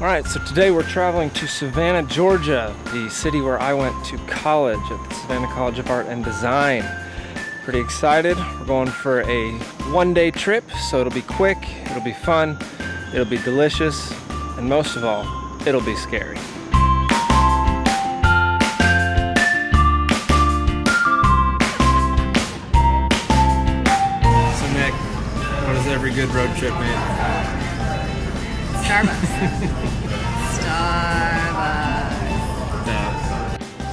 Alright, so today we're traveling to Savannah, Georgia, the city where I went to college at the Savannah College of Art and Design. Pretty excited. We're going for a one-day trip, so it'll be quick, it'll be fun, it'll be delicious, and most of all, it'll be scary. So Nick, what does every good road trip mean? Starbucks.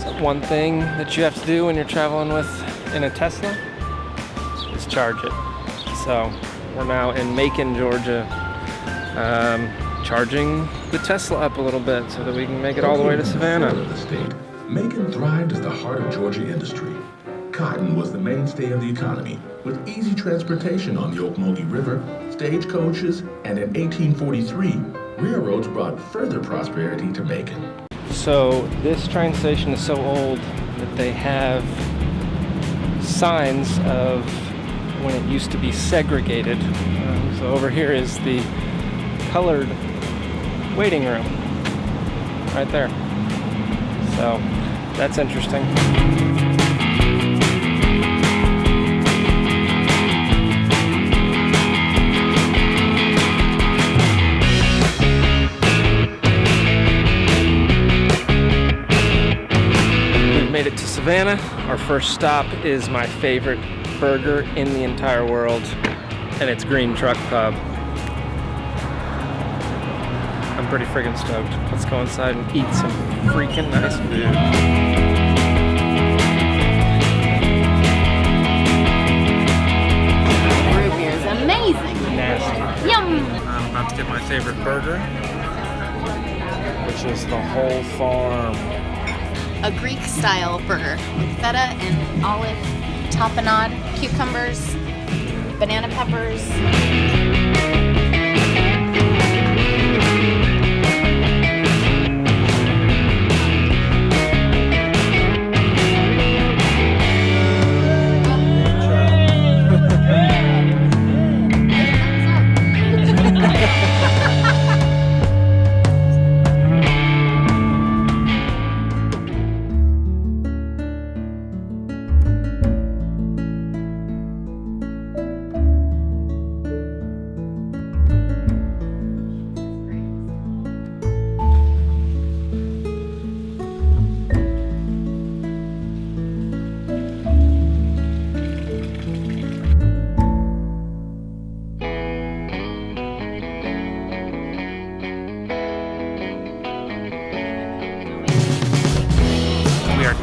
So one thing that you have to do when you're traveling in a Tesla is charge it. So we're now in Macon, Georgia, charging the Tesla up a little bit so that we can make it all the way to Savannah. Macon thrived as the heart of Georgia industry. Cotton was the mainstay of the economy, with easy transportation on the Ocmulgee River, stagecoaches, and in 1843, railroads brought further prosperity to Macon. So this train station is so old that they have signs of when it used to be segregated. So over here is the colored waiting room, right there. So that's interesting. Made it to Savannah. Our first stop is my favorite burger in the entire world, and it's Green Truck Pub. I'm pretty friggin' stoked. Let's go inside and eat some freaking nice food. Root beer is amazing. Nasty. Yum. I'm about to get my favorite burger, which is the Whole Farm. A Greek-style burger with feta and olive tapenade, cucumbers, banana peppers.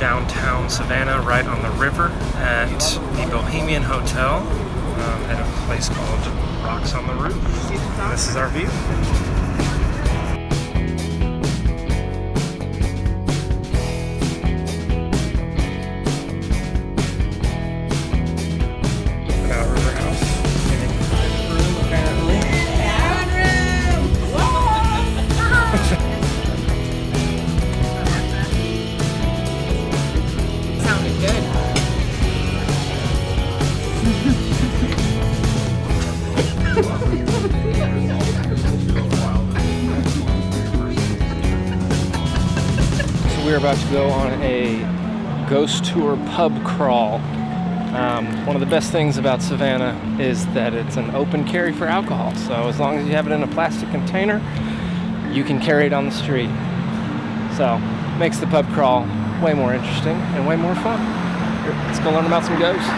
Downtown Savannah, right on the river at the Bohemian Hotel at a place called Rocks on the Roof. And this is our view. About River House. Room, apparently. Sounded good. So we're about to go on a ghost tour pub crawl. One of the best things about Savannah is that it's an open carry for alcohol. So as long as you have it in a plastic container, you can carry it on the street. So makes the pub crawl way more interesting and way more fun. Let's go learn about some ghosts.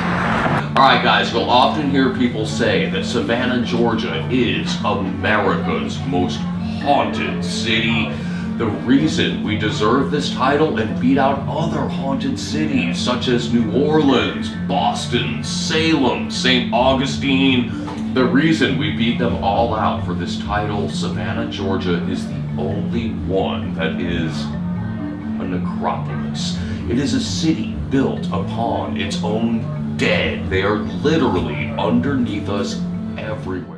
Alright guys, you'll often hear people say that Savannah, Georgia is America's most haunted city. The reason we deserve this title and beat out other haunted cities such as New Orleans, Boston, Salem, St. Augustine, the reason we beat them all out for this title, Savannah, Georgia is the only one that is a necropolis. It is a city built upon its own dead. They are literally underneath us everywhere.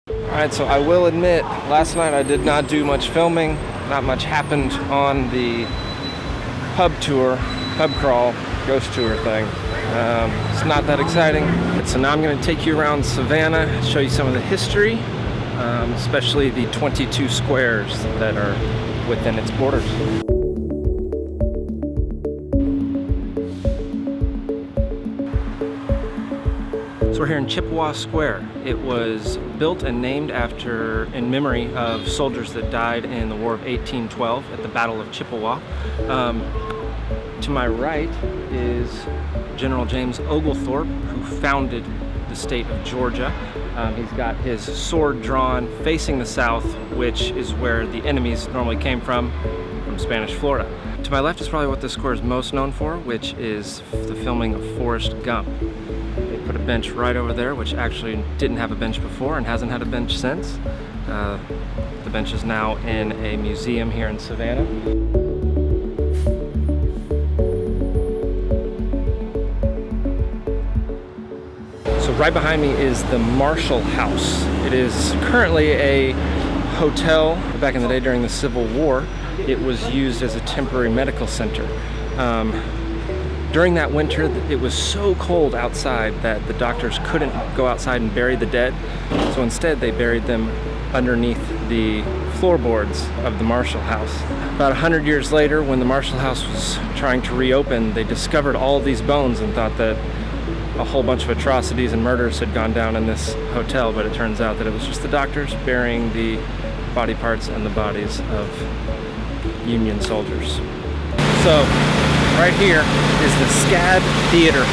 Alright, so I will admit, last night I did not do much filming. Not much happened on the pub tour, pub crawl, ghost tour thing. It's not that exciting. So now I'm going to take you around Savannah, show you some of the history, especially the 22 squares that are within its borders. So we're here in Chippewa Square. It was built and named in memory of soldiers that died in the War of 1812 at the Battle of Chippewa. To my right is General James Oglethorpe, who founded the state of Georgia. He's got his sword drawn facing the south, which is where the enemies normally came from Spanish Florida. To my left is probably what this square is most known for, which is the filming of Forrest Gump. They put a bench right over there, which actually didn't have a bench before and hasn't had a bench since. The bench is now in a museum here in Savannah. So right behind me is the Marshall House. It is currently a hotel. Back in the day during the Civil War, it was used as a temporary medical center. During that winter, it was so cold outside that the doctors couldn't go outside and bury the dead. So instead, they buried them underneath the floorboards of the Marshall House. About 100 years later, when the Marshall House was trying to reopen, they discovered all of these bones and thought that a whole bunch of atrocities and murders had gone down in this hotel, but it turns out that it was just the doctors burying the body parts and the bodies of Union soldiers. So, right here is the SCAD Theater.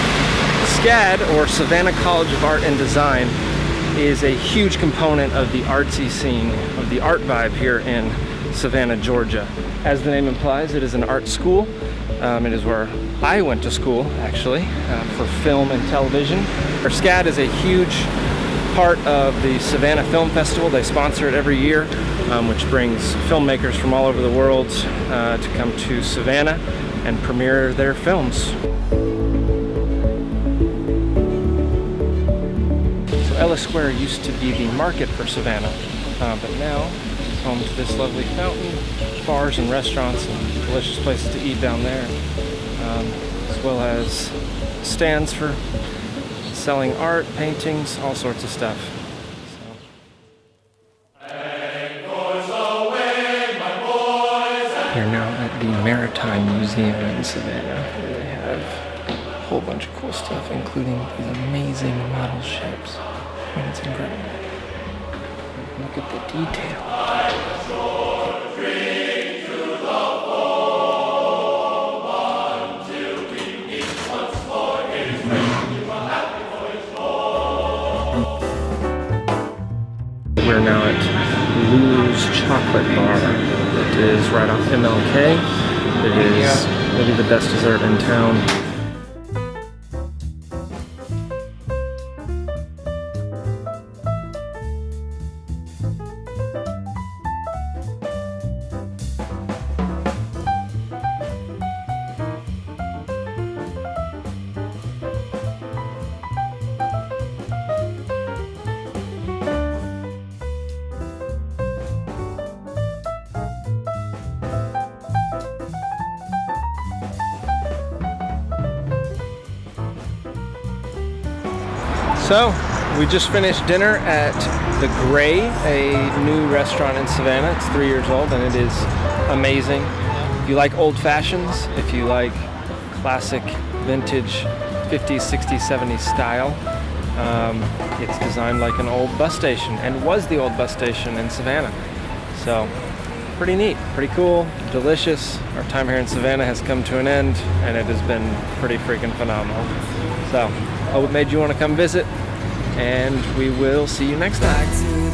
SCAD, or Savannah College of Art and Design, is a huge component of the artsy scene, of the art vibe here in Savannah, Georgia. As the name implies, it is an art school. It is where I went to school, actually, for film and television. Our SCAD is a huge part of the Savannah Film Festival. They sponsor it every year, which brings filmmakers from all over the world to come to Savannah and premiere their films. So Ellis Square used to be the market for Savannah, but now it's home to this lovely fountain, bars and restaurants and delicious places to eat down there, as well as stands for selling art, paintings, all sorts of stuff. We're now at the Maritime Museum in Savannah. They have a whole bunch of cool stuff, including these amazing model ships. I mean, it's incredible. Look at the detail. We're now at Lulu's Chocolate Bar. It is right off MLK. It is maybe the best dessert in town. So, we just finished dinner at The Gray, a new restaurant in Savannah. It's 3 years old and it is amazing. If you like old fashions, if you like classic vintage 50s, 60s, 70s style, it's designed like an old bus station and was the old bus station in Savannah. So, pretty neat, pretty cool, delicious. Our time here in Savannah has come to an end and it has been pretty freaking phenomenal. So, hope it made you want to come visit, and we will see you next time.